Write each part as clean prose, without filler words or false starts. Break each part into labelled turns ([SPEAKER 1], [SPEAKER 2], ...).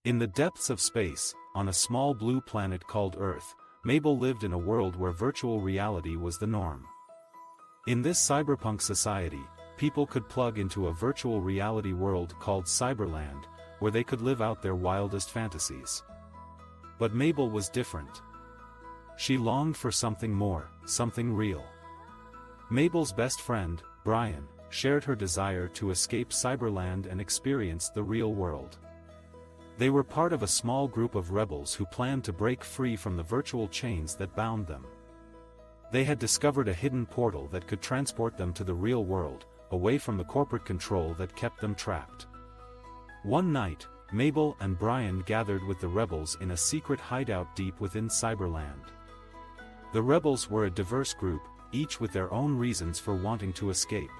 [SPEAKER 1] In the depths of space, on a small blue planet called Earth, Mabel lived in a world where virtual reality was the norm. In this cyberpunk society, people could plug into a virtual reality world called Cyberland, where they could live out their wildest fantasies. But Mabel was different. She longed for something more, something real. Mabel's best friend, Brian, shared her desire to escape Cyberland and experience the real world. They were part of a small group of rebels who planned to break free from the virtual chains that bound them. They had discovered a hidden portal that could transport them to the real world, away from the corporate control that kept them trapped. One night, Mabel and Brian gathered with the rebels in a secret hideout deep within Cyberland. The rebels were a diverse group, each with their own reasons for wanting to escape.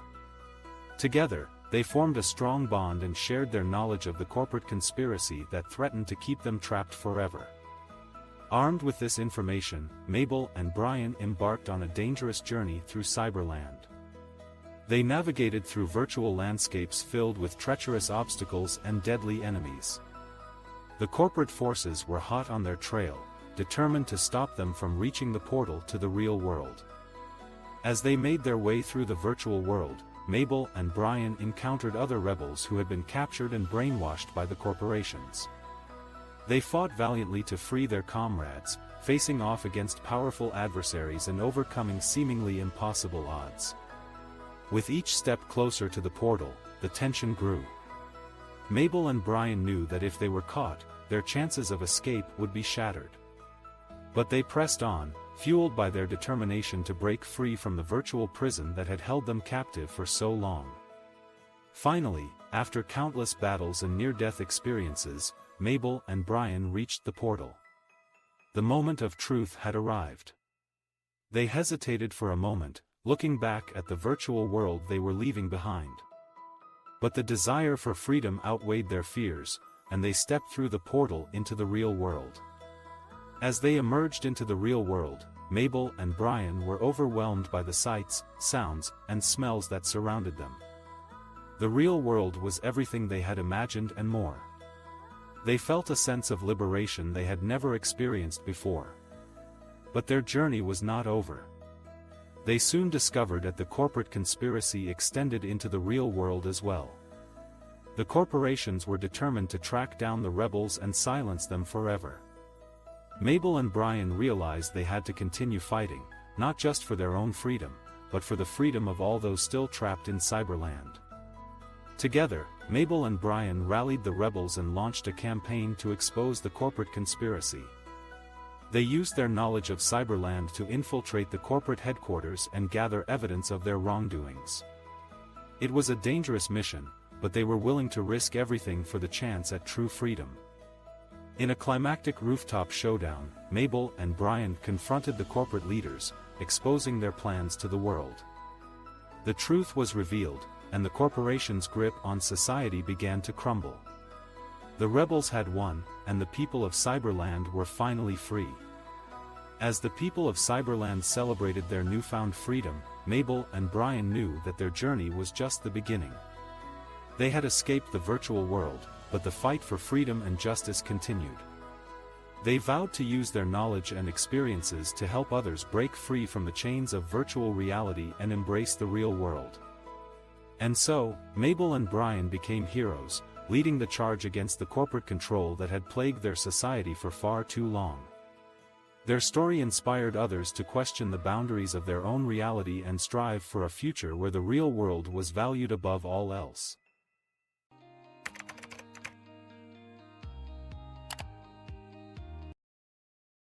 [SPEAKER 1] Together, they formed a strong bond and shared their knowledge of the corporate conspiracy that threatened to keep them trapped forever. Armed with this information, Mabel and Brian embarked on a dangerous journey through Cyberland. They navigated through virtual landscapes filled with treacherous obstacles and deadly enemies. The corporate forces were hot on their trail, determined to stop them from reaching the portal to the real world. As they made their way through the virtual world, Mabel and Brian encountered other rebels who had been captured and brainwashed by the corporations. They fought valiantly to free their comrades, facing off against powerful adversaries and overcoming seemingly impossible odds. With each step closer to the portal, the tension grew. Mabel and Brian knew that if they were caught, their chances of escape would be shattered. But they pressed on, fueled by their determination to break free from the virtual prison that had held them captive for so long. Finally, after countless battles and near-death experiences, Mabel and Brian reached the portal. The moment of truth had arrived. They hesitated for a moment, looking back at the virtual world they were leaving behind. But the desire for freedom outweighed their fears, and they stepped through the portal into the real world. As they emerged into the real world, Mabel and Brian were overwhelmed by the sights, sounds, and smells that surrounded them. The real world was everything they had imagined and more. They felt a sense of liberation they had never experienced before. But their journey was not over. They soon discovered that the corporate conspiracy extended into the real world as well. The corporations were determined to track down the rebels and silence them forever. Mabel and Brian realized they had to continue fighting, not just for their own freedom, but for the freedom of all those still trapped in Cyberland. Together, Mabel and Brian rallied the rebels and launched a campaign to expose the corporate conspiracy. They used their knowledge of Cyberland to infiltrate the corporate headquarters and gather evidence of their wrongdoings. It was a dangerous mission, but they were willing to risk everything for the chance at true freedom. In a climactic rooftop showdown, Mabel and Brian confronted the corporate leaders, exposing their plans to the world. The truth was revealed, and the corporation's grip on society began to crumble. The rebels had won, and the people of Cyberland were finally free. As the people of Cyberland celebrated their newfound freedom, Mabel and Brian knew that their journey was just the beginning. They had escaped the virtual world, but the fight for freedom and justice continued. They vowed to use their knowledge and experiences to help others break free from the chains of virtual reality and embrace the real world. And so, Mabel and Brian became heroes, leading the charge against the corporate control that had plagued their society for far too long. Their story inspired others to question the boundaries of their own reality and strive for a future where the real world was valued above all else.